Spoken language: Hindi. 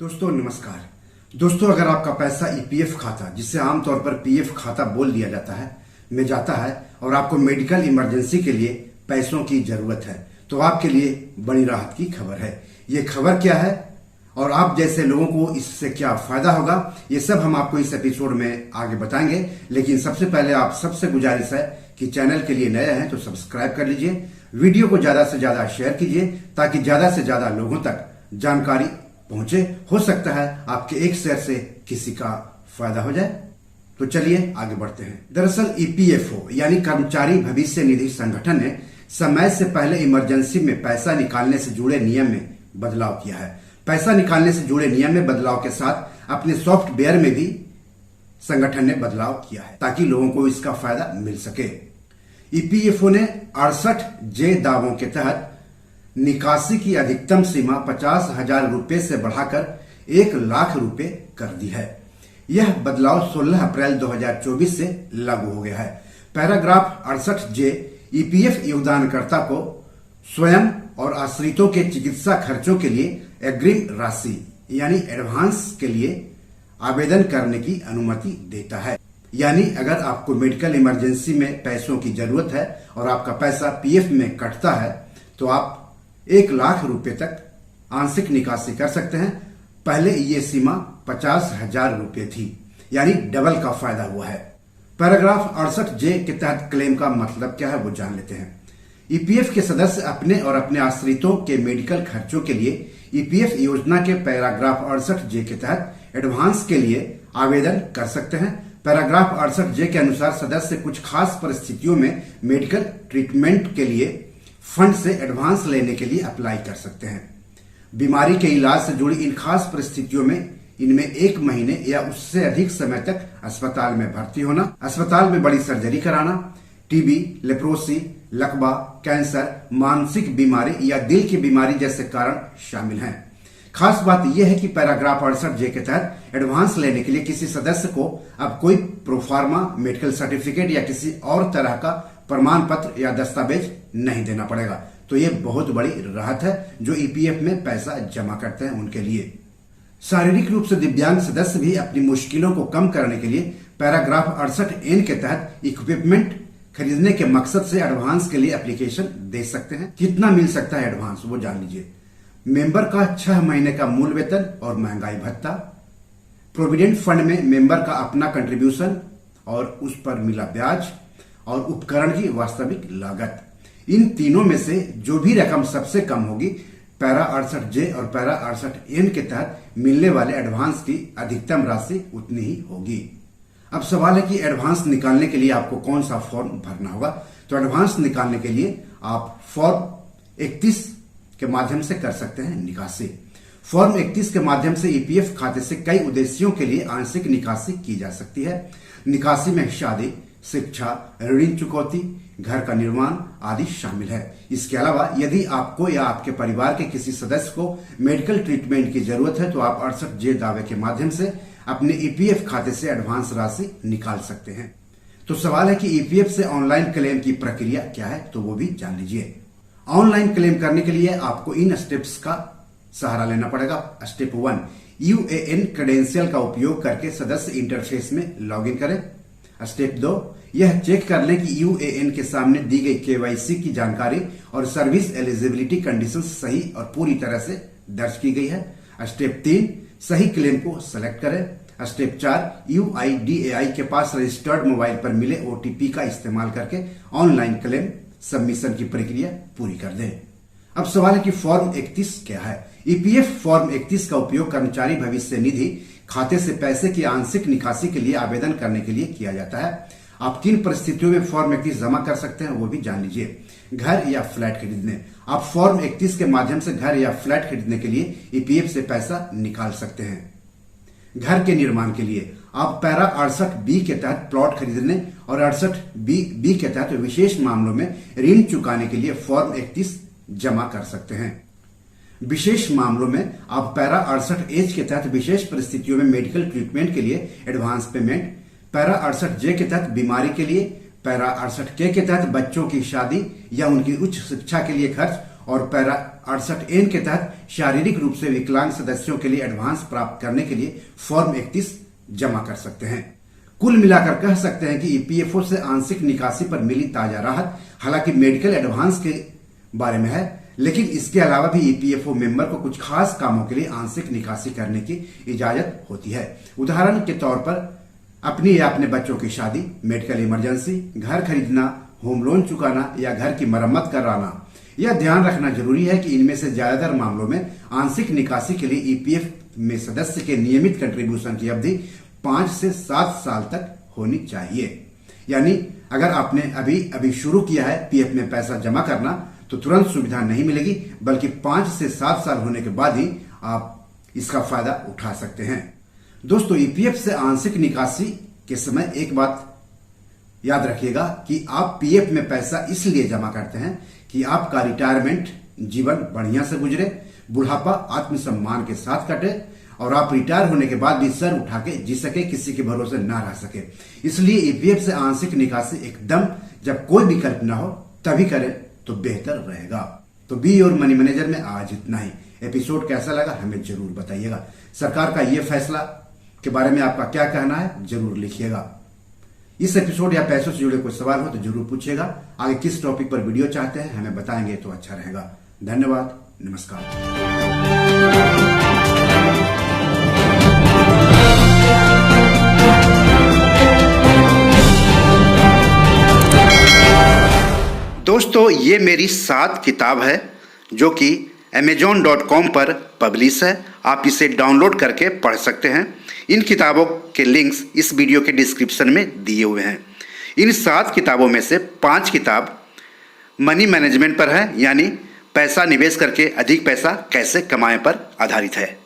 दोस्तों नमस्कार। दोस्तों अगर आपका पैसा ईपीएफ खाता, जिसे आमतौर पर पीएफ खाता बोल दिया जाता है, में जाता है और आपको मेडिकल इमरजेंसी के लिए पैसों की जरूरत है, तो आपके लिए बड़ी राहत की खबर है। ये खबर क्या है और आप जैसे लोगों को इससे क्या फायदा होगा, ये सब हम आपको इस एपिसोड में आगे बताएंगे। लेकिन सबसे पहले आप सबसे गुजारिश है कि चैनल के लिए नए हैं तो सब्सक्राइब कर लीजिए, वीडियो को ज्यादा से ज्यादा शेयर कीजिए ताकि ज्यादा से ज्यादा लोगों तक जानकारी पहुंचे। हो सकता है आपके एक शेयर से किसी का फायदा हो जाए। तो चलिए आगे बढ़ते हैं। दरअसल ईपीएफओ यानी कर्मचारी भविष्य निधि संगठन ने समय से पहले इमरजेंसी में पैसा निकालने से जुड़े नियम में बदलाव किया है। पैसा निकालने से जुड़े नियम में बदलाव के साथ अपने सॉफ्टवेयर में भी संगठन ने बदलाव किया है ताकि लोगों को इसका फायदा मिल सके। ईपीएफओ ने 68J दावों के तहत निकासी की अधिकतम सीमा 50,000 रुपए से बढ़ाकर 1 लाख रुपए कर दी है। यह बदलाव 16 अप्रैल 2024 से लागू हो गया है। पैराग्राफ 68J ईपीएफ योगदानकर्ता को स्वयं और आश्रितों के चिकित्सा खर्चों के लिए अग्रिम राशि यानी एडवांस के लिए आवेदन करने की अनुमति देता है। यानी अगर आपको मेडिकल इमरजेंसी में पैसों की जरूरत है और आपका पैसा पीएफ में कटता है तो आप 1 लाख रुपए तक आंशिक निकासी कर सकते हैं। पहले ये सीमा 50,000 रुपए थी, यानी डबल का फायदा हुआ है। पैराग्राफ 68J के तहत क्लेम का मतलब क्या है वो जान लेते हैं। ईपीएफ के सदस्य अपने और अपने आश्रितों के मेडिकल खर्चों के लिए ईपीएफ योजना के पैराग्राफ 68J के तहत एडवांस के लिए आवेदन कर सकते हैं। पैराग्राफ 68J के अनुसार सदस्य कुछ खास परिस्थितियों में मेडिकल ट्रीटमेंट के लिए फंड से एडवांस लेने के लिए अप्लाई कर सकते हैं। बीमारी के इलाज से जुड़ी इन खास परिस्थितियों में इनमें 1 महीने या उससे अधिक समय तक अस्पताल में भर्ती होना, अस्पताल में बड़ी सर्जरी कराना, टीबी, लेप्रोसी, लकवा, कैंसर, मानसिक बीमारी या दिल की बीमारी जैसे कारण शामिल हैं। खास बात यह है कि पैराग्राफ 68J के तहत एडवांस लेने के लिए किसी सदस्य को अब कोई प्रोफार्मा, मेडिकल सर्टिफिकेट या किसी और तरह का प्रमाण पत्र या दस्तावेज नहीं देना पड़ेगा। तो ये बहुत बड़ी राहत है जो ईपीएफ में पैसा जमा करते हैं उनके लिए। शारीरिक रूप से दिव्यांग सदस्य भी अपनी मुश्किलों को कम करने के लिए पैराग्राफ 68N के तहत इक्विपमेंट खरीदने के मकसद से एडवांस के लिए एप्लीकेशन दे सकते हैं। कितना मिल सकता है एडवांस वो जान लीजिए। मेंबर का 6 महीने का मूल वेतन और महंगाई भत्ता, प्रोविडेंट फंड में मेंबर का अपना कंट्रीब्यूशन और उस पर मिला ब्याज, और उपकरण की वास्तविक लागत। इन तीनों में से जो भी रकम सबसे कम होगी, पैरा 68J और पैरा 68N के तहत मिलने वाले एडवांस की अधिकतम राशि उतनी ही होगी। अब सवाल है कि एडवांस निकालने के लिए आपको कौन सा फॉर्म भरना होगा। तो एडवांस निकालने के लिए आप फॉर्म 31 के माध्यम से कर सकते हैं निकासी। फॉर्म 31 के माध्यम से ईपीएफ खाते से कई उद्देश्यों के लिए आंशिक निकासी की जा सकती है। निकासी में शादी, शिक्षा, ऋण चुकौती, घर का निर्माण आदि शामिल है। इसके अलावा यदि आपको या आपके परिवार के किसी सदस्य को मेडिकल ट्रीटमेंट की जरूरत है तो आप 68J दावे के माध्यम से अपने ईपीएफ खाते से एडवांस राशि निकाल सकते हैं। तो सवाल है कि ईपीएफ से ऑनलाइन क्लेम की प्रक्रिया क्या है, तो वो भी जान लीजिए। ऑनलाइन क्लेम करने के लिए आपको इन स्टेप्स का सहारा लेना पड़ेगा। स्टेप 1, यूएएन क्रेडेंशियल का उपयोग करके सदस्य इंटरफेस में लॉगिन करें। स्टेप 2, यह चेक कर लें कि यूएएन के सामने दी गई केवाईसी की जानकारी और सर्विस एलिजिबिलिटी कंडीशंस सही और पूरी तरह से दर्ज की गई है। स्टेप 3, सही क्लेम को सेलेक्ट करें। स्टेप 4, यूआईडीएआई के पास रजिस्टर्ड मोबाइल पर मिले ओटीपी का इस्तेमाल करके ऑनलाइन क्लेम सबमिशन की प्रक्रिया पूरी कर दें। अब सवाल है कि फॉर्म 31 क्या है। ईपीएफ फॉर्म 31 का उपयोग कर्मचारी भविष्य निधि खाते से पैसे की आंशिक निकासी के लिए आवेदन करने के लिए किया जाता है। आप किन परिस्थितियों में फॉर्म 31 जमा कर सकते हैं वो भी जान लीजिए। घर या फ्लैट खरीदने, आप फॉर्म 31 के माध्यम से घर या फ्लैट खरीदने के लिए ईपीएफ से पैसा निकाल सकते हैं। घर के निर्माण के लिए आप पैरा 68B के तहत प्लॉट खरीदने और 68B के तहत विशेष मामलों में ऋण चुकाने के लिए फॉर्म 31 जमा कर सकते हैं। विशेष मामलों में आप पैरा 68H के तहत विशेष परिस्थितियों में मेडिकल ट्रीटमेंट के लिए एडवांस पेमेंट, पैरा 68J के तहत बीमारी के लिए, पैरा 68K के तहत बच्चों की शादी या उनकी उच्च शिक्षा के लिए खर्च और पैरा 68N के तहत शारीरिक रूप से विकलांग सदस्यों के लिए एडवांस प्राप्त करने के लिए फॉर्म 31 जमा कर सकते हैं। कुल मिलाकर कह सकते हैं कि ईपीएफओ से आंशिक निकासी पर मिली ताजा राहत हालांकि मेडिकल एडवांस के बारे में है, लेकिन इसके अलावा भी ईपीएफओ मेंबर को कुछ खास कामों के लिए आंशिक निकासी करने की इजाजत होती है। उदाहरण के तौर पर अपनी या अपने बच्चों की शादी, मेडिकल इमरजेंसी, घर खरीदना, होम लोन चुकाना या घर की मरम्मत कराना। यह ध्यान रखना जरूरी है कि इनमें से ज्यादातर मामलों में आंशिक निकासी के लिए ईपीएफ में सदस्य के नियमित कंट्रीब्यूशन की अवधि 5 से 7 साल तक होनी चाहिए। यानी अगर आपने अभी शुरू किया है पीएफ में पैसा जमा करना तो तुरंत सुविधा नहीं मिलेगी, बल्कि 5 से 7 साल होने के बाद ही आप इसका फायदा उठा सकते हैं। दोस्तों, ईपीएफ से आंशिक निकासी के समय एक बात याद रखिएगा कि आप पीएफ में पैसा इसलिए जमा करते हैं कि आपका रिटायरमेंट जीवन बढ़िया से गुजरे, बुढ़ापा आत्मसम्मान के साथ कटे और आप रिटायर होने के बाद भी सर उठा के जी सके, किसी के भरोसे ना रह सके। इसलिए ईपीएफ से आंशिक निकासी एकदम जब कोई विकल्प ना हो तभी करें तो बेहतर रहेगा। तो बी और मनी मैनेजर में आज इतना ही। एपिसोड कैसा लगा हमें जरूर बताइएगा। सरकार का यह फैसला के बारे में आपका क्या कहना है जरूर लिखिएगा। इस एपिसोड या पैसों से जुड़े कोई सवाल हो तो जरूर पूछिएगा। आगे किस टॉपिक पर वीडियो चाहते हैं हमें बताएंगे तो अच्छा रहेगा। धन्यवाद, नमस्कार। दोस्तों, ये मेरी 7 किताब है जो कि amazon.com पर पब्लिश है। आप इसे डाउनलोड करके पढ़ सकते हैं। इन किताबों के लिंक्स इस वीडियो के डिस्क्रिप्शन में दिए हुए हैं। इन 7 किताबों में से 5 किताब मनी मैनेजमेंट पर है, यानी पैसा निवेश करके अधिक पैसा कैसे कमाएं पर आधारित है।